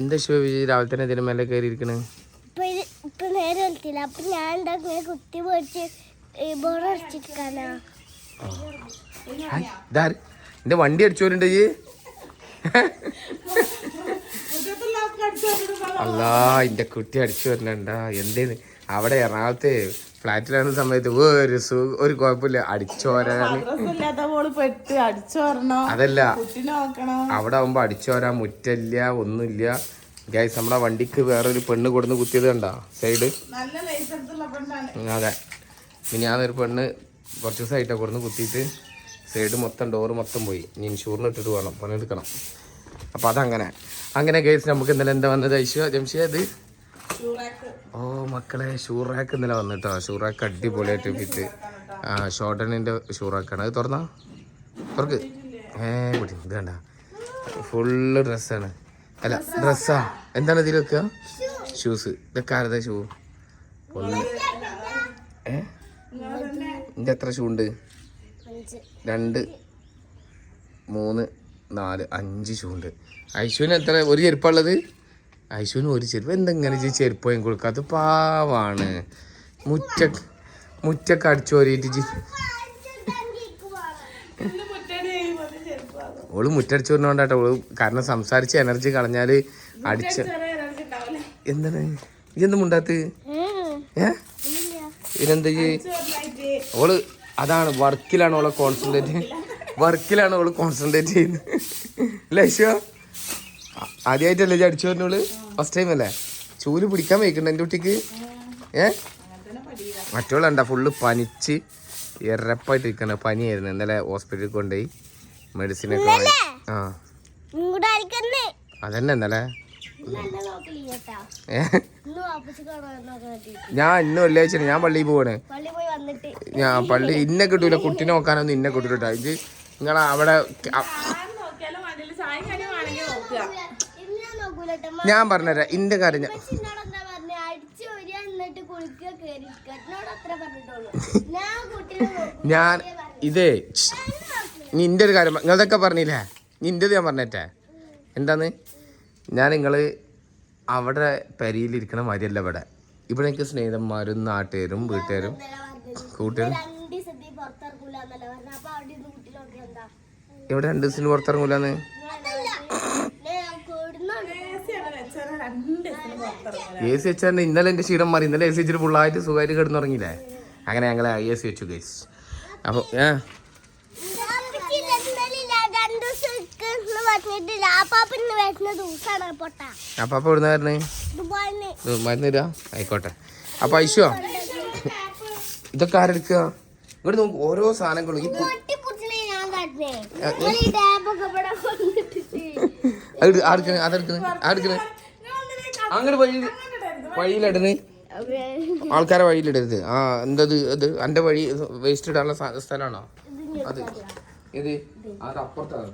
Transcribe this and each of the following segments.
എന്താ വിജയ് രാവിലെ തന്നെ ഇതിന് മേലെ കയറിയിരിക്കണ്? നേരെ കളിച്ചില്ല. അപ്പൊ ഞാൻ കുത്തി പോയിട്ട് ബോറടിച്ചിരിക്കാനാ. എന്റെ വണ്ടി അടിച്ചോരുണ്ട് ഈ അല്ലാ എന്റെ കുട്ടി അടിച്ചു വരണണ്ടാ. എന്തേന്ന് അവിടെ എറണാകുളത്ത് ഫ്ലാറ്റിലാകുന്ന സമയത്ത് ഒരു കുഴപ്പമില്ല, അടിച്ചോരാണ്. അതല്ല, അവിടെ ആവുമ്പോ അടിച്ചോരാ, മുറ്റില്ല, ഒന്നുമില്ല. ഗൈസ് നമ്മളെ വണ്ടിക്ക് വേറൊരു പെണ്ണ് കൊടുന്ന് കുത്തിയത് കണ്ടാ സൈഡ്. അതെ, ഇനി ഞാനൊരു പെണ്ണ് കുറച്ച് ദിവസമായിട്ടാണ് കൊടുന്ന് കുത്തിയിട്ട് സൈഡ് മൊത്തം ഡോറ് മൊത്തം പോയി. ഇനി ഇൻഷൂറിന് ഇട്ടിട്ട് വേണം പണിയെടുക്കണം. അപ്പോൾ അങ്ങനെ ഗൈസ് നമുക്ക് ഇന്നലെ എന്താ വന്നത് ജംഷിയ ഇത്? ഓ മക്കളെ, ഷൂറാക്ക് ഇന്നലെ വന്നിട്ടോ. ഷൂറാക്ക് അടിപൊളിയായിട്ട് ഫിറ്റ്. ഷോർട്ടണിൻ്റെ ഷൂറാക്കാണ്. അത് തുറന്നാ തുറക്ക്. ഇത് കണ്ട ഫുള്ള് ഡ്രസ്സാണ്. അല്ല ഡ്രസ്സാ, എന്താണ് ഇതിൽ വെക്കുക? ഷൂസ്. ഇതൊക്കെ ആരതാ ഷൂ? ഒന്ന് ഇതിൻ്റെ എത്ര ഷൂ ഉണ്ട്? 2, 3, 4, 5 ഷൂ ഉണ്ട്. ഐശുവിന് എത്ര ഒരു ചെരുപ്പുള്ളത്? ഐശുവിന് ഒരു ചെരുപ്പ്. എന്തെങ്ങനെ ചെരുപ്പ് വാങ്ങി കൊടുക്കാത്ത പാവാണ്. മുറ്റൊക്കെ അടിച്ചു പോരിട്ട് ഓള് മുറ്റടിച്ചു വരുന്നോണ്ടാട്ടോ. ഓള് കാരണം സംസാരിച്ച് എനർജി കളഞ്ഞാല് അടിച്ച എന്താണ് ഇതെന്തും മുണ്ടാത്ത്? ഇതിനെന്താ ഓള് അതാണ് വർക്കിലാണ് ഓളെ കോൺസെൻട്രേറ്റ് ചെയ്യുന്നത്. അല്ലേ ഐശോ? ആദ്യമായിട്ടല്ലേ അടിച്ചു വരുന്നോള്? ഫസ്റ്റ് ടൈം അല്ലേ? ചൂല് പിടിക്കാൻ വയ്ക്കണ്ട എൻ്റെ കുട്ടിക്ക്. മറ്റുള്ള ഫുള്ള് പനിച്ച് എറപ്പായിട്ട് ഇരിക്കണ പനിയായിരുന്നു. ഇന്നലെ ഹോസ്പിറ്റലിൽ കൊണ്ടുപോയി മെഡിസിനൊക്കെ വാങ്ങി. അതന്നെ ഇന്നലെ ഞാൻ ഇന്ന് വെള്ളിയാഴ്ച ഞാൻ പള്ളിയിൽ പോവാണ്. ഞാൻ പള്ളി ഇന്നെ കിട്ടൂല, കുട്ടീനെ നോക്കാനൊന്നും ഇന്നെ കിട്ടൂല. ഇത് നിങ്ങളെ അവിടെ ഞാൻ പറഞ്ഞുതരാം ഇന്റെ കാര്യം. ഞാൻ ഇതേ നിന്റെ ഒരു കാര്യം നിങ്ങളതൊക്കെ പറഞ്ഞില്ലേ, നിൻ്റെത് ഞാൻ പറഞ്ഞേറ്റേ. എന്താന്ന് നിങ്ങള് അവിടെ പെരിയിലിരിക്കണ മാതിരിയല്ല ഇവിടെ എനിക്ക് സ്നേഹിതന്മാരും നാട്ടുകാരും വീട്ടുകാരും കൂട്ടുകാരും. എവിടെ 2 ദിവസത്തിന് പുറത്തിറങ്ങൂലെന്ന്? AC വെച്ചാൽ ഇന്നലെ എൻ്റെ ക്ഷീണം മാറി. ഇന്നലെ AC വെച്ചിട്ട് ഫുള്ളായിട്ട് സുഖമായിട്ട് കിടന്നുറങ്ങിയില്ലേ. അങ്ങനെ ഞങ്ങൾ AC വെച്ചു ഗൈസ്. അപ്പോൾ അപ്പാപ്പ എവിടുന്ന വരണേ? മരുന്ന് തരാ, ആയിക്കോട്ടെ. അപ്പൊ ഐശോ ഇതൊക്കെ ആരെടുക്കുക? ഇവിടെ നോക്ക് ഓരോ സാധനങ്ങളും. അതെടുക്കണേ അങ്ങനെ വഴിയിലിടുന്ന് ആൾക്കാരെ വഴിയിലിടരുത്. എന്തത് അത് എൻ്റെ വഴി വേസ്റ്റ് ഇടാനുള്ള സ്ഥലമാണോ അത്? ഇത് അത് അപ്പുറത്താണ്.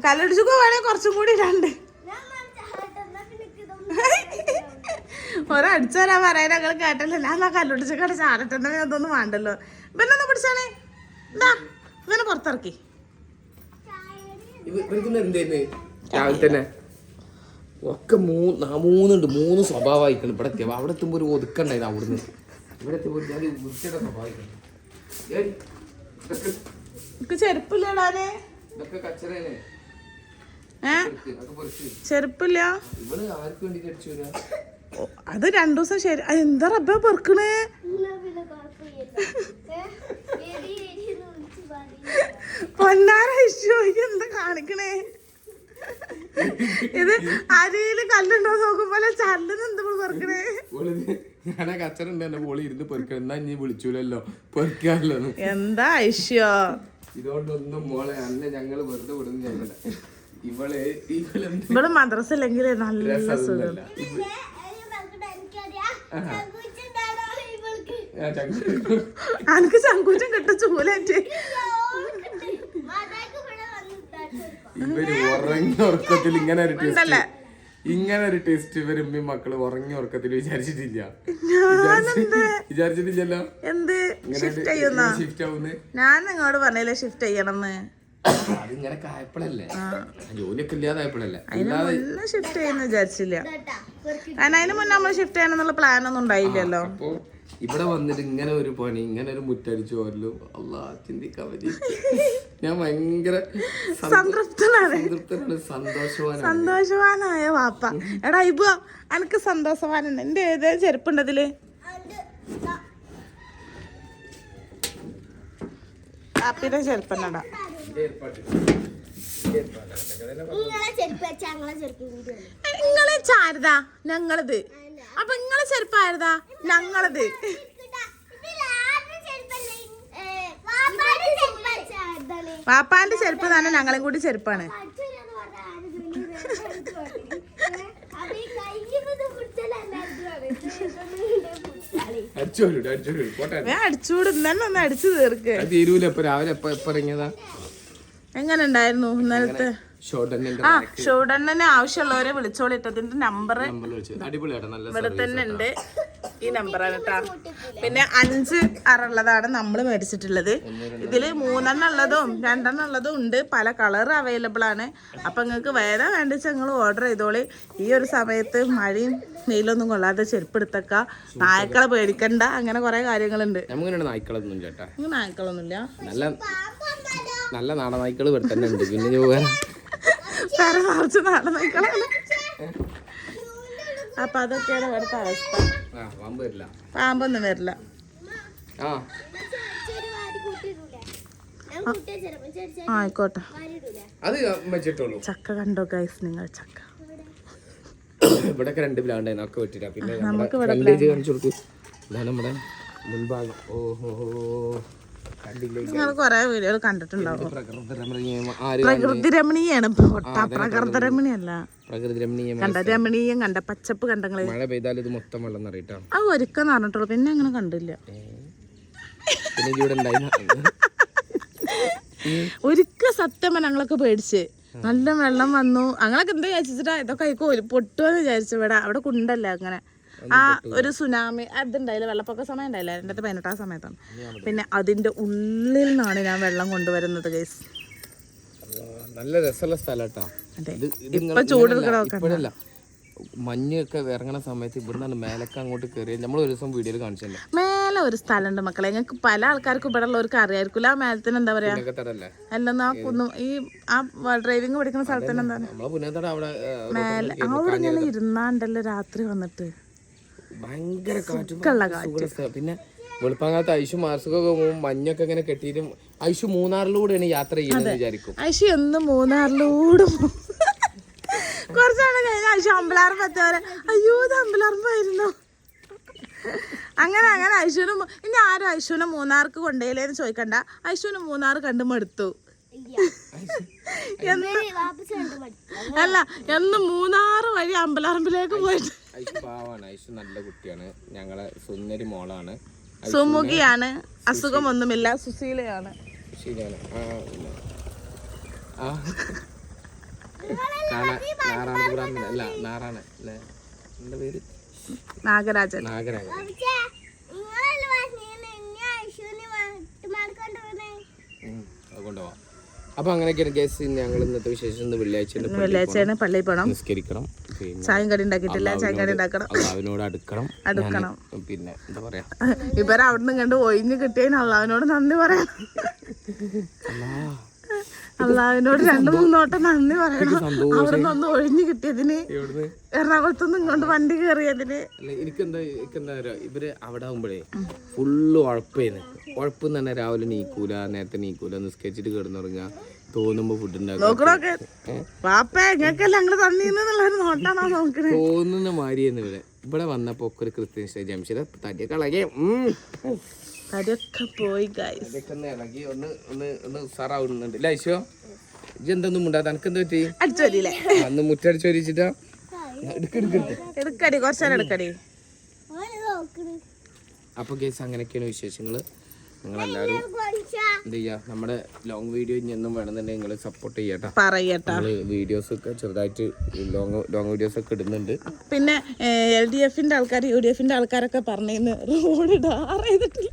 കല്ലടിച്ചൊക്കെ വേണേ കുറച്ചും കൂടി ഇടാണ്ട്. ഒരടിച്ചാലാ പറയാൻ ഞങ്ങൾ കേട്ടല്ലോ. ഞാൻ കല്ലൊടിച്ചൊക്കെ ചാടട്ടെന്നെ അതൊന്നും വേണ്ടല്ലോ. പിന്നെ ഒന്ന് പിടിച്ചാണേ എന്താ ഇങ്ങനെ പുറത്തിറക്കി രാവിലെ തന്നെ ഒക്കെ 3 സ്വഭാവമായിക്കണം. ഇവിടെ എത്തിയ അവിടെ എത്തുമ്പോൾ ഒരു ഒതുക്കണ്ടായിരുന്നു. അവിടുന്ന് ഇവിടെ എത്തുമ്പോൾ ഞാൻ വൃത്തിയുടെ സ്വഭാവിക്കണം. ചെരുപ്പില്ലടാനെ, ചെരുപ്പില്ല. അത് 2 ദിവസം ശരി. എന്താ റബ്ബ പെറുക്കണേ? പൊന്നാര എന്താ കാണിക്കണേ? ഇത് അരിയില് കല്ലുണ്ടോ നോക്കുമ്പോലെ ചല്ലിന് എന്താ പെറുക്കണേ? ഞാനാ കച്ചറുണ്ട് എന്റെ മോളി ഇരുന്ന് പെറുക്കണം. എന്നാ ഇനി വിളിച്ചൂലല്ലോ പെറുക്കാല്ലോ. എന്താ ഐശ്യോ ഇതുകൊണ്ടൊന്നും മോളെ അന്ന് ഞങ്ങള് വെറുതെ വിടുന്നു. ഞങ്ങള് ഇവിടെ മദ്രസ ഇല്ലെങ്കിൽ നല്ല സുഖം. എനിക്ക് ചങ്കൂറ്റം കിട്ടും ചൂലായിട്ട്. ഇവര് ഉറങ്ങിയ ഉറക്കത്തിൽ ഇങ്ങനെ ഒരു ടേസ്റ്റ് ഇവര് ഉമ്മയും മക്കള് ഉറങ്ങിയ ഉറക്കത്തിൽ വിചാരിച്ചിട്ടില്ലല്ലോ. എന്ത് ഷിഫ്റ്റ് ചെയ്യുന്ന? ഞാൻ നിങ്ങളോട് പറഞ്ഞില്ലേ ഷിഫ്റ്റ് ചെയ്യണമെന്ന്. അതിങ്ങനെ കായപ്പഴല്ലേ, ജോലിയൊക്കെ ഇല്ലാതായപ്പോഴല്ലേ. അതിന് മുന്നേ ഷിഫ്റ്റ് ചെയ്യുന്ന വിചാരിച്ചില്ല, കാരണം അതിന് മുന്നേ നമ്മൾ ഷിഫ്റ്റ് ചെയ്യണമെന്നുള്ള പ്ലാൻ ഒന്നും ഉണ്ടായില്ലല്ലോ. അപ്പൊ ഇവിടെ വന്നിട്ട് ഇങ്ങനെ ഒരു പണി, ഇങ്ങനെ ഒരു മുറ്റടിച്ചു പോരല്ലോ, അല്ലാ ചിന്തിക്കാൻ പറ്റി. ഞാൻ ഭയങ്കര സംതൃപ്തനാണ്, സന്തോഷവാനായ വാപ്പ. എടാ ഇപ്പൊ എനിക്ക് സന്തോഷവാനുണ്ട്. എന്റെ ഏതേലും ചെരുപ്പുണ്ടതില്? ഹാപ്പിയുടെ ചെരുപ്പന്നടാ. നിങ്ങളെ ചാരതാ ഞങ്ങളത്, അപ്പൊ നിങ്ങളെ ചെരുപ്പായതാ ഞങ്ങളത്. വാപ്പാന്റെ ചെരുപ്പ് തന്നെ ഞങ്ങളും കൂടി ചെരുപ്പാണ്. അടിച്ചൂടും തന്നെ ഒന്ന് അടിച്ചു തീർക്ക്. എങ്ങനെ ഉണ്ടായിരുന്നു ഇന്നലത്തെ? ഷോഡണ്ണന് ആവശ്യമുള്ളവരെ വിളിച്ചോളിട്ടതിന്റെ നമ്പർ ഇവിടെ തന്നെ ഉണ്ട്. ഈ നമ്പറാണ് കേട്ടോ. പിന്നെ 5 അറുള്ളതാണ് നമ്മൾ മേടിച്ചിട്ടുള്ളത്. ഇതില് 3 ഉള്ളതും 2 ഉള്ളതും ഉണ്ട്. പല കളർ അവൈലബിൾ ആണ്. അപ്പൊ നിങ്ങൾക്ക് വേറെ വേണ്ടിച്ച് നിങ്ങൾ ഓർഡർ ചെയ്തോളി. ഈ ഒരു സമയത്ത് മഴയും വെയിലൊന്നും കൊള്ളാതെ ചെരുപ്പെടുത്തക്ക. നായ്ക്കളെ പേടിക്കണ്ട, അങ്ങനെ കുറെ കാര്യങ്ങളുണ്ട്. നായ്ക്കളൊന്നുമില്ല, നല്ല നാടൻ നായ്ക്കൾ ഇവിടെ തന്നെ ഉണ്ട്. പിന്നെ നിറച്ച് നാടൻ നായ്ക്കളാണ്. അപ്പൊ അതൊക്കെയാണ് ഇവിടുത്തെ അവസ്ഥ. പാമ്പൊന്നും വരില്ല. ആയിക്കോട്ടെ. ചക്ക കണ്ടോ ഗൈസ് നിങ്ങൾ? ചക്ക ഇവിടെ 2 പ്ലാന്റ് ഒക്കെ വെട്ടിട്ടാ. പിന്നെ നമുക്ക് നമ്മുടെ മുൻഭാഗം. ഓഹോ, നിങ്ങൾ കൊറേ വീഡിയോകൾ കണ്ടിട്ടുണ്ടാവും. പ്രകൃതി രമണീയാണ്. പ്രകൃതി രമണിയല്ല, കണ്ട രമണീയം കണ്ട പച്ചപ്പ് കണ്ടങ്ങള്. മഴ പെയ്താൽ ഇത് മൊത്തം വെള്ളം നിറയിട്ടാ. അത് ഒരിക്കൽ പറഞ്ഞിട്ടുള്ളൂ, പിന്നെ അങ്ങനെ കണ്ടില്ല. ഒരിക്കൽ സത്യം ഞങ്ങളൊക്കെ പേടിച്ച് നല്ല വെള്ളം വന്നു. ഞങ്ങളൊക്കെ എന്താ വിചാരിച്ചിട്ടാ ഇതൊക്കെ പൊട്ടുവെന്ന് വിചാരിച്ചു. അവിടെ കുണ്ടല്ല അങ്ങനെ. ഒരു സുനാമി അതുണ്ടായില്ല, വെള്ളപ്പൊക്ക സമയം ഉണ്ടായില്ല, 2018 സമയത്താണ്. പിന്നെ അതിന്റെ ഉള്ളിൽ നിന്നാണ് ഞാൻ വെള്ളം കൊണ്ടുവരുന്നത് ഗൈസ്. നല്ല രസമുള്ള സ്ഥലം. ഇപ്പൊ ചൂടെടുക്കണ മഞ്ഞൊക്കെ ഇറങ്ങണ സമയത്ത് ഇവിടുന്നാണ് മേലൊക്കെ അങ്ങോട്ട് കയറി. നമ്മൾ ഒരു ദിവസം വീഡിയോയിൽ കാണിച്ചല്ലേ, മേലെ ഒരു സ്ഥലമുണ്ട് മക്കളെ. ഞങ്ങൾക്ക് പല ആൾക്കാർക്കും ഇവിടെ ഉള്ളവർക്ക് അറിയായിരിക്കില്ല. ആ മേലത്തിന് എന്താ പറയാ, അല്ലെന്നാ കുന്നും ഈ ആ ഡ്രൈവിംഗ് പഠിക്കുന്ന സ്ഥലത്തിന് എന്താണ് മേലെ. അവിടെ ഇങ്ങനെ ഇരുന്നാണ്ടല്ലോ രാത്രി വന്നിട്ട് ഭയങ്കര കാറ്റ്. പിന്നെ വെളുപ്പാങ്ങാത്ത ഐഷു മാസക്കൊക്കെ മഞ്ഞൊക്കെ ഇങ്ങനെ കെട്ടിയിട്ടും ഐഷു മൂന്നാറിലൂടെയാണ് യാത്ര ചെയ്യുന്നത് വിചാരിക്കും. ഐഷു എന്ന് മൂന്നാറിലൂടെ കുറച്ചാണ് കഴിഞ്ഞ ഐഷു അമ്പലാർമ്പ് എത്തവരെ. അയ്യോ ഇത് അമ്പലാർമ്പായിരുന്നു. അങ്ങനെ ഐഷുവിനും ഇനി ആരും ഐഷുവിനെ മൂന്നാർക്ക് കൊണ്ടുപോയില്ലേന്ന് ചോദിക്കണ്ട. ഐഷുവിന് മൂന്നാർ കണ്ടു മടുത്തു. അല്ല എന്ന് മൂന്നാറ് വഴി അമ്പലാർമ്പിലേക്ക് പോയിട്ട്. ഐഷു നല്ല കുട്ടിയാണ്, ഞങ്ങളെ സുന്ദരി മോളാണ്. സുമുഖിയാണ്, അസുഖമൊന്നുമില്ല, സുശീലയാണ്. നാഗരാജൻ. കൊണ്ടുപോവാം. അപ്പൊ അങ്ങനെയൊക്കെയാണ് കേസ്. ഞങ്ങൾ ഇന്നത്തെ വിശേഷം വെള്ളിയാഴ്ചയാണ് പള്ളിയിൽ പോകണം, നിസ്കരിക്കണം, ചായം കടി ഉണ്ടാക്കിയിട്ടില്ല, ചായം കടി ഉണ്ടാക്കണം, അവനോട് അടുക്കണം. പിന്നെ എന്താ പറയാ, ഇവരെ അവിടുന്ന് കണ്ട് ഒഴിഞ്ഞു കിട്ടിയതിന് അള്ളാവിനോട് നന്ദി പറയണം. അള്ളാവിനോട് 2-3 വട്ടം നന്ദി പറയണം. അവിടുന്ന് ഒന്ന് ഒഴിഞ്ഞു കിട്ടിയതിന്, എറണാകുളത്തുനിന്ന് ഇങ്ങോട്ട് വണ്ടി കയറിയതിന്. എനിക്കെന്താ ഇവര് അവിടെ ആകുമ്പോഴേ ഫുള്ള് ഉഴപ്പേന്ന്. ഉഴപ്പെന്ന് തന്നെ രാവിലെ നീക്കൂല, നേരത്തെ നീക്കൂല, നിസ്കരിച്ചിട്ട് കിടന്നുറങ്ങുക, തോന്നുമ്പോ ഫുഡ് ഉണ്ടാക്കുക. തോന്നുന്ന മാരിയെന്ന് ഇവിടെ വന്നപ്പോ ഒക്കെ ഒരു കൃത്യം ജംഷീദ തടിയൊക്കെ ഇളകി തടിയൊക്കെ പോയി ഇളകി ഒന്ന് സാറാവുന്നുണ്ട്. ഇല്ല ഐശോ ഇജ്ജ് എന്തൊന്നും ഉണ്ടാ, തനക്കെന്ത് പറ്റി? അടിച്ചോരില്ലേ അന്ന് മുറ്റടിച്ചു വരിച്ചിട്ടാ. എടുക്കടി കുറച്ചേരം എടുക്കടി. അപ്പൊ കേസ് അങ്ങനെയൊക്കെയാണ് വിശേഷങ്ങള്. നിങ്ങളെല്ലാവരും എന്ത് ചെയ്യാ, നമ്മുടെ ലോങ് വീഡിയോ ഇനി എന്നും വേണമെന്നുണ്ടെങ്കിൽ നിങ്ങൾ സപ്പോർട്ട് ചെയ്യട്ടെ. നമ്മള് വീഡിയോസ് ഒക്കെ ചെറുതായിട്ട് ലോങ് വീഡിയോസ് ഒക്കെ ഇടുന്നുണ്ട്. പിന്നെ LDF-ന്റെ ആൾക്കാർ UDF-ന്റെ ആൾക്കാരൊക്കെ പറഞ്ഞു റോഡ് ടാർ ചെയ്തിട്ടില്ല.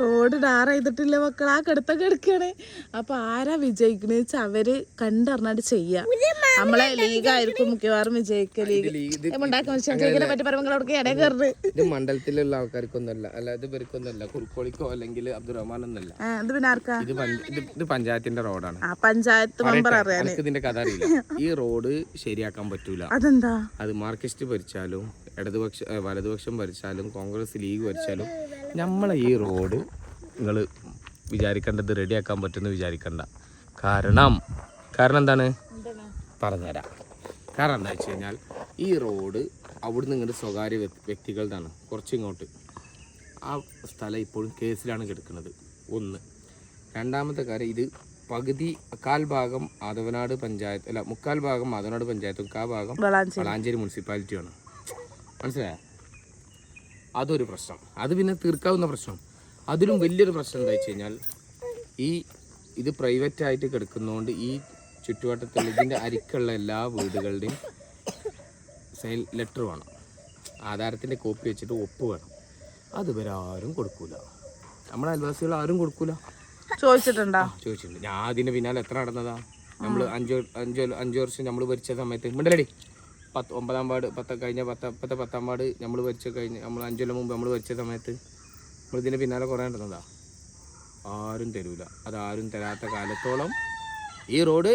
റോഡ് ടാർ ചെയ്തിട്ടില്ല മക്കൾ, ആ കിടത്തൊക്കെ എടുക്കണേ. അപ്പൊ ആരാ വിജയിക്കണ വെച്ചാൽ അവര് കണ്ടറിഞ്ഞാട്ട് ചെയ്യാ. നമ്മളെ ലീഗായിരിക്കും മിക്കവാറും വിജയിക്കുക. ലീഗിനെ പറ്റി പറയുമ്പോൾ അവിടെ ഇടയിൽ കയറുന്നത്. ഇത് മണ്ഡലത്തിലുള്ള ആൾക്കാർക്കൊന്നല്ല, അല്ല ഇത് ഇവർക്കൊന്നല്ല, കുറുക്കോളിക്കോ അല്ലെങ്കിൽ അബ്ദുറഹ്മാൻ ഒന്നല്ല. ഇത് പിന്നെ ആർക്കാ? ഇത് പഞ്ചായത്തിന്റെ റോഡാണ്. പഞ്ചായത്ത് മെമ്പർ അറിയാൻ എനിക്ക് ഇതിന്റെ കഥ അറിയില്ല. ഈ റോഡ് ശരിയാക്കാൻ പറ്റൂല. അതെന്താ? അത് മാർക്സിസ്റ്റ് ഭരിച്ചാലും വലതുപക്ഷം ഭരിച്ചാലും കോൺഗ്രസ് ലീഗ് ഭരിച്ചാലും നമ്മളെ ഈ റോഡ് നിങ്ങൾ വിചാരിക്കേണ്ടത് റെഡിയാക്കാൻ പറ്റുമെന്ന് വിചാരിക്കണ്ട. കാരണം എന്താണ് പറഞ്ഞുതരാം. കാരണം എന്താ വെച്ച് കഴിഞ്ഞാൽ ഈ റോഡ് അവിടുന്ന് ഇങ്ങോട്ട് സ്വകാര്യ വ്യക്തികളുടെയാണ്. കുറച്ചിങ്ങോട്ട് ആ സ്ഥലം ഇപ്പോഴും കേസിലാണ് കിടക്കുന്നത്. ഒന്ന്. രണ്ടാമത്തെ കാര്യം, ഇത് പകുതി കാൽ ഭാഗം ആദവനാട് പഞ്ചായത്ത്, അല്ല മുക്കാൽ ഭാഗം ആദവനാട് പഞ്ചായത്തും കാ ഭാഗം വളാഞ്ചേരി മുനിസിപ്പാലിറ്റിയാണ്. മനസ്സിലായോ? അതൊരു പ്രശ്നം. അത് പിന്നെ തീർക്കാവുന്ന പ്രശ്നം. അതിലും വലിയൊരു പ്രശ്നം എന്താ വെച്ച് കഴിഞ്ഞാൽ ഇത് പ്രൈവറ്റ് ആയിട്ട് കിടക്കുന്നതുകൊണ്ട് ഈ ചുറ്റുവട്ടത്തുള്ള ഇതിൻ്റെ അരിക്കുള്ള എല്ലാ വീടുകളുടെയും സെയിൽ ലെറ്റർ വേണം, ആധാരത്തിൻ്റെ കോപ്പി വെച്ചിട്ട് ഒപ്പ് വേണം. അത് ഇവരെ ആരും കൊടുക്കൂല, നമ്മുടെ അയൽവാസികൾ ആരും കൊടുക്കൂല. ചോദിച്ചിട്ടുണ്ടോ? ചോദിച്ചിട്ടുണ്ട്. ഞാൻ അതിൻ്റെ പിന്നാലെ എത്ര നടന്നതാ. നമ്മൾ അഞ്ച് വർഷം നമ്മൾ ഭരിച്ച സമയത്ത് മിണ്ടലടി 9-ാം വാർഡ് കഴിഞ്ഞ 10-ാം വാർഡ് നമ്മൾ നമ്മൾ 5 കൊല്ലം മുമ്പ് നമ്മൾ ഭരിച്ച സമയത്ത് നമ്മളിതിൻ്റെ പിന്നാലെ കുറേ നടന്നതാ. ആരും തരൂല. അതാരും തരാത്ത കാലത്തോളം ഈ റോഡ്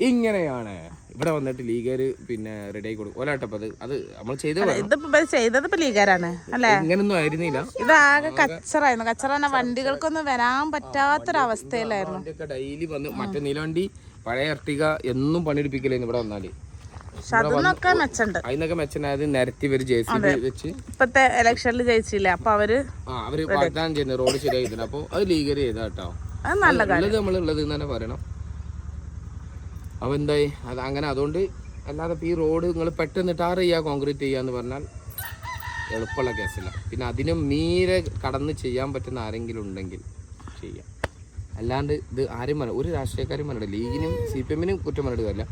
ഇങ്ങനെയാണ്. ഇവിടെ വന്നിട്ട് ലീഗർ പിന്നെ റെഡി ആയി കൊടുക്കും ഓലാട്ടപ്പ. അത് നമ്മൾ ചെയ്തത് ലീഗരാണ് അല്ലേ? ഇങ്ങനൊന്നും ആയിരുന്നില്ല. ഇതാകെ കച്ചറായിരുന്നു. കച്ചറ വണ്ടികൾക്കൊന്നും വരാൻ പറ്റാത്തൊരവസ്ഥയിലായിരുന്നു. വണ്ടിയൊക്കെ ഡെയിലി വന്ന് മറ്റേ നീലവണ്ടി പഴയ എർട്ടിക എന്നും പണിയെടുപ്പിക്കലായിരുന്നു ഇവിടെ വന്നാല്. അതിനൊക്കെ മെച്ചനായത് നിരത്തി ഇവര് JCB വെച്ച് ഇപ്പത്തെ ഇലക്ഷനിൽ ജയിച്ചില്ല. അപ്പൊ അവര് വാഗ്ദാനം ചെയ്യുന്ന റോഡ് ശരിയായി. അപ്പൊ അത് ലീഗർ ചെയ്താ കേട്ടോ. ഉള്ളത് നമ്മളുള്ളത് തന്നെ പറയണം. അപ്പൊ എന്തായി അത് അങ്ങനെ. അതുകൊണ്ട് അല്ലാതെ ഈ റോഡ് നിങ്ങൾ പെട്ടെന്ന് ടാർ ചെയ്യുക, കോൺക്രീറ്റ് ചെയ്യാന്ന് പറഞ്ഞാൽ എളുപ്പമുള്ള കേസല്ല. പിന്നെ അതിനും മീരെ കടന്ന് ചെയ്യാൻ പറ്റുന്ന ആരെങ്കിലും ഉണ്ടെങ്കിൽ ചെയ്യാം. അല്ലാണ്ട് ഇത് ആരും ഒരു രാഷ്ട്രീയക്കാരും പറഞ്ഞില്ല. ലീഗിനും CPM-നും കുറ്റം പറഞ്ഞിട്ട് കാര്യമില്ല.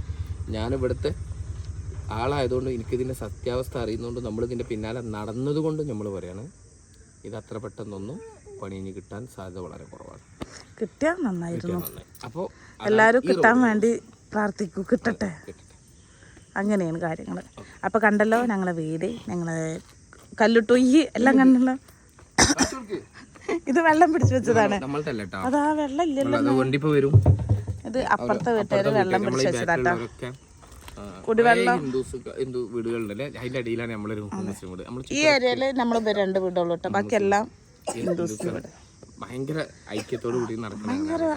ഞാനിവിടുത്തെ ആളായതുകൊണ്ട് എനിക്കിതിൻ്റെ സത്യാവസ്ഥ അറിയുന്നതുകൊണ്ട് നമ്മളിതിൻ്റെ പിന്നാലെ നടന്നതുകൊണ്ട് നമ്മൾ പറയാണ് ഇത് അത്ര പെട്ടെന്നൊന്നും പണിയിന് കിട്ടാൻ സാധ്യത വളരെ കുറവാണ്. കിട്ടിയാൽ നന്നായിരുന്നു. അപ്പോൾ എല്ലാവരും കിട്ടാൻ വേണ്ടി പ്രാർത്ഥിക്കൂ, കിട്ടട്ടെ. അങ്ങനെയാണ് കാര്യങ്ങൾ. അപ്പോൾ കണ്ടല്ലോ ഞങ്ങളെ വീട്, ഞങ്ങളെ കല്ലുട്ടൊയ്യ് എല്ലാം കണ്ടല്ലോ. ഇത് വെള്ളം പിടിച്ചു വെച്ചതാണ്. അതാ വെള്ളം ഇല്ലല്ലോ. ഇത് അപ്പുറത്തെ വീട്ടുകാർ വെള്ളം പിടിച്ചു വെച്ചതാട്ടോ. കുടിവെള്ളം ഈ ഏരിയയില് നമ്മൾ 2 വീടുള്ളൂ കേട്ടോ. ബാക്കിയെല്ലാം ഹിന്ദുസിന്റെ വീട്. ഭയങ്കര ഐക്യത്തോടു കൂടി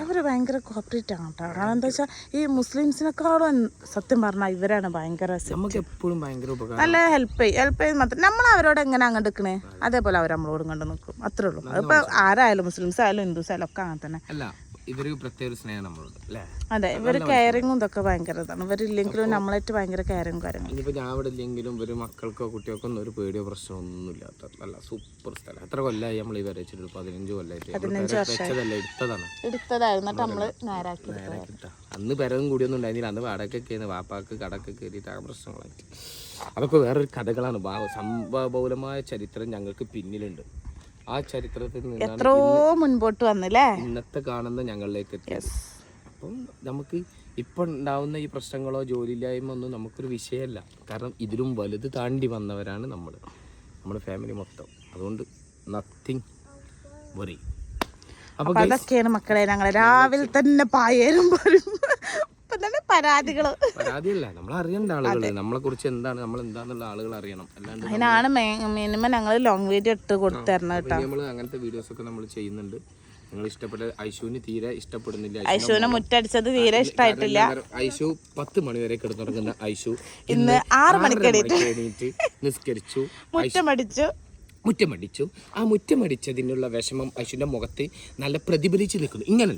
അവര് ഭയങ്കര കോപ്പറേറ്റ് ആണ് കേട്ടോ. കാരണം എന്താ വെച്ചാൽ ഈ മുസ്ലിംസിനെക്കാളും സത്യം പറഞ്ഞാൽ ഇവരാണ് ഭയങ്കര നല്ല ഹെൽപ്പ് ചെയ്യും. മാത്രം നമ്മൾ അവരോട് എങ്ങനെ അങ്ങോട്ട് നിൽക്കണേ അതേപോലെ അവർ നമ്മളോട് കണ്ട് നിൽക്കും. അത്രേ ഉള്ളൂ. അതിപ്പോ ആരായാലും മുസ്ലിംസ് ആയാലും ഹിന്ദുസ് ആയാലും ഒക്കെ അങ്ങനെ തന്നെ. ഇവര് പ്രത്യേക സ്നേഹം നമ്മളോട് അല്ലേ? അതെ, ഇവര് കെയറിങ്ങും ഇതൊക്കെ ഭയങ്കര ഇതാണ്. ഇവരില്ലെങ്കിലും നമ്മളായിട്ട് ഭയങ്കര കെയറിങ് കാര്യങ്ങളും. ഇനിയിപ്പോൾ ഞാൻ ഇവിടെ ഇല്ലെങ്കിലും ഇവര് മക്കൾക്കോ കുട്ടികൾക്കോ ഒന്നും ഒരു പേടിയോ പ്രശ്നമോ ഒന്നും ഇല്ലാത്ത നല്ല സൂപ്പർ സ്ഥലം. എത്ര കൊല്ലമായി നമ്മൾ ഈ വരച്ചിട്ട്? 15 കൊല്ലമായിട്ട്. 15 വർഷം എടുത്തതായിരുന്നു നമ്മള് നേരാക്കി. അന്ന് പെരവും കൂടിയൊന്നും ഉണ്ടായിരുന്നില്ല. അന്ന് വാടകയ്ക്ക് വാപ്പാക്ക് കടക്ക് കയറിയിട്ട് ആ പ്രശ്നങ്ങളായിട്ട്. അതൊക്കെ വേറൊരു കഥകളാണ്. സംഭവബഹുലമായ ചരിത്രം ഞങ്ങൾക്ക് പിന്നിലുണ്ട്. ആ ചരിത്രത്തിൽ എത്രയോ മുൻപോട്ട് വന്നില്ലേ ഇന്നത്തെ കാണുന്ന ഞങ്ങളിലേക്ക് എത്തി. അപ്പം നമുക്ക് ഇപ്പം ഉണ്ടാവുന്ന ഈ പ്രശ്നങ്ങളോ ജോലിയില്ലായ്മ ഒന്നും നമുക്കൊരു വിഷയമല്ല. കാരണം ഇതിലും വലുത് താണ്ടി വന്നവരാണ് നമ്മുടെ ഫാമിലി മൊത്തം. അതുകൊണ്ട് നത്തിങ് വറി. അപ്പൊ അതൊക്കെയാണ് മക്കളെ ഞങ്ങൾ രാവിലെ തന്നെ പായേരും പരാതിയല്ല, നമ്മൾ അറിയേണ്ട ആളുകൾ നമ്മളെ കുറിച്ച് എന്താണ് നമ്മൾ എന്താന്നുള്ള ആളുകൾ അറിയണം. അല്ലാണ്ട് അതിനാണ് മിനിമം ഞങ്ങൾ ലോങ് വീഡിയോ ഇട്ട് കൊടുത്തരണം കേട്ടോ. നമ്മൾ അങ്ങനത്തെ വീഡിയോസ് ഒക്കെ നമ്മൾ ചെയ്യുന്നുണ്ട്. നിങ്ങൾ ഇഷ്ടപ്പെട്ട ഐശുവിന് തീരെ ഇഷ്ടപ്പെടുന്നില്ല. ഐശുവിനെ മുറ്റടിച്ചത് തീരെ ഇഷ്ടമായിട്ടില്ല. ഐശു 10 മണി വരെ കിടന്നുറങ്ങുന്ന ഐശു ഇന്ന് 6 മണിക്ക് എണീറ്റ് നിസ്കരിച്ചു, മുറ്റമടിച്ചു. ആ മുറ്റമടിച്ചതിനുള്ള വിഷമം ഐശുവിന്റെ മുഖത്ത് നല്ല പ്രതിഫലിച്ച് നിൽക്കുന്നു. ഇങ്ങനെ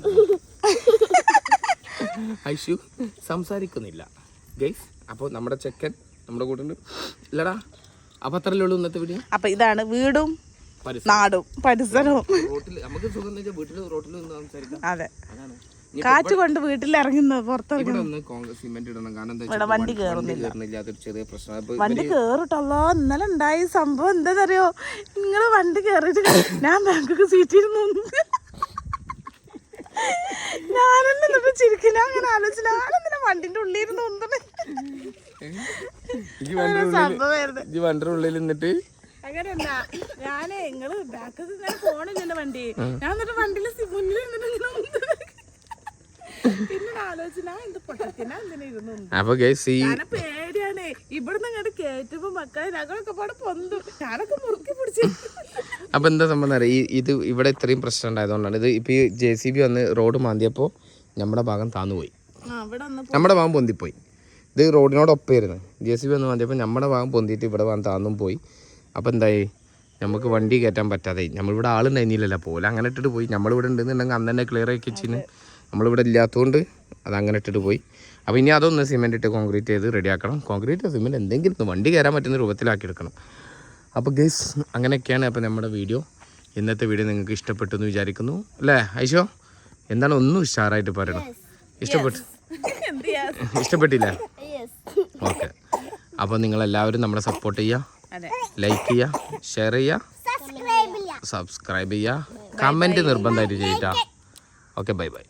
ഐശു സംസാരിക്കുന്നില്ല ഗൈസ്. അപ്പോൾ നമ്മുടെ ചെക്കൻ നമ്മുടെ കൂടെ ഇല്ലടാ. അപ്പൊ അത്രയല്ലേ ഉള്ളൂ ഇന്നത്തെ വീഡിയോ. അപ്പൊ ഇതാണ് വീടും നാടും പരിസരവും. റോട്ടിൽ നമുക്ക് സുഖം വീട്ടിൽ റോട്ടിൽ നിന്ന് സംസാരിക്കാം. അതെ, കാറ്റ് കൊണ്ട് വീട്ടിലിറങ്ങുന്നത് പുറത്തിറങ്ങി ഇവിടെ ഒന്ന് കോൺഗ്രസ് സിമെന്റ് ഇടണം. കാരണം എന്താ ഇവിടെ വണ്ടി കേറുന്നില്ല. അതൊരു ചെറിയ പ്രശ്നം. വണ്ടി കേറിട്ടല്ലോ. ഇന്നലെ ഉണ്ടായ സംഭവം എന്താന്നറിയോ? നിങ്ങള് വണ്ടി കേറിട്ട് ഞാൻ ബാങ്കൊക്കെ സീറ്റിരുന്നു. ഞാനെന്നെ എന്നിട്ട് ചിരിക്കില്ല. അങ്ങനെ ആലോചിച്ചു ഞാനെന്തിനാ വണ്ടിന്റെ ഉള്ളിൽ തോന്നുന്നത് വണ്ടിയുടെ ഉള്ളിൽ നിന്നിട്ട് അങ്ങനെയല്ല. ഞാനേ നിങ്ങള് ബാക്കൊക്കെ ഇങ്ങനെ പോണില്ലല്ലോ വണ്ടി. ഞാൻ എന്നിട്ട് വണ്ടിയില് മുന്നിൽ നിന്നിട്ട് പിന്നെ ആലോചന എന്ത് പൊട്ടത്തിനാ എന്തിനാ ഇരുന്നു. ഞാനെ പേടിയാണ്. ഇവിടുന്ന് ഇങ്ങോട്ട് കേറ്റുമ്പോ മക്കളെ ഞങ്ങളൊക്കെ പാടെ പൊന്തും. ഞാനൊക്കെ മുറുക്കി പിടിച്ചു. അപ്പൊ എന്താ സംഭവം അറിയാം, ഇത് ഇവിടെ ഇത്രയും പ്രശ്നം ഉണ്ടായതുകൊണ്ടാണ്. ഇത് ഇപ്പൊ JCB വന്ന് റോഡ് മാന്തിയപ്പോ നമ്മുടെ ഭാഗം താന്നുപോയി, നമ്മുടെ ഭാഗം പൊന്തിപ്പോയി. ഇത് റോഡിനോടൊപ്പമായിരുന്നു. JCB വന്ന് മാന്തിയപ്പോൾ നമ്മുടെ ഭാഗം പൊന്തിയിട്ട് ഇവിടെ ഭാഗം താന്നും പോയി. അപ്പോൾ എന്തായി, നമുക്ക് വണ്ടി കയറ്റാൻ പറ്റാതെ നമ്മളിവിടെ ആളുണ്ടായിരുന്നില്ലല്ലോ പോലെ അങ്ങനെ ഇട്ടിട്ട് പോയി. നമ്മളിവിടെ ഉണ്ടെന്നുണ്ടെങ്കിൽ അന്ന് തന്നെ ക്ലിയർ ആക്കി വെച്ചിന്. നമ്മളിവിടെ ഇല്ലാത്തതുകൊണ്ട് അത് അങ്ങനെ ഇട്ടിട്ട് പോയി. അപ്പോൾ ഇനി അതൊന്ന് സിമെൻറ്റ് ഇട്ട് കോൺക്രീറ്റ് ചെയ്ത് റെഡിയാക്കണം. കോൺക്രീറ്റ് സിമെൻറ്റ് എന്തെങ്കിലും വണ്ടി കയറാൻ പറ്റുന്ന രൂപത്തിലാക്കി എടുക്കണം. അപ്പോൾ ഗൈസ് അങ്ങനെയൊക്കെയാണ് അപ്പോൾ നമ്മുടെ വീഡിയോ. ഇന്നത്തെ വീഡിയോ നിങ്ങൾക്ക് ഇഷ്ടപ്പെട്ടു എന്ന് വിചാരിക്കുന്നു അല്ലേ ഐശോ? എന്താണ് ഒന്നും ഉഷാറായിട്ട് പറയണം. ഇഷ്ടപ്പെട്ടില്ല? ഓക്കെ. അപ്പോൾ നിങ്ങളെല്ലാവരും നമ്മളെ സപ്പോർട്ട് ചെയ്യുക, ലൈക്ക് ചെയ്യുക, ഷെയർ ചെയ്യുക, സബ്സ്ക്രൈബ് ചെയ്യുക, കമൻറ്റ് നിർബന്ധമായിട്ട് ചെയ്യിട്ടാ. Okay, bye bye.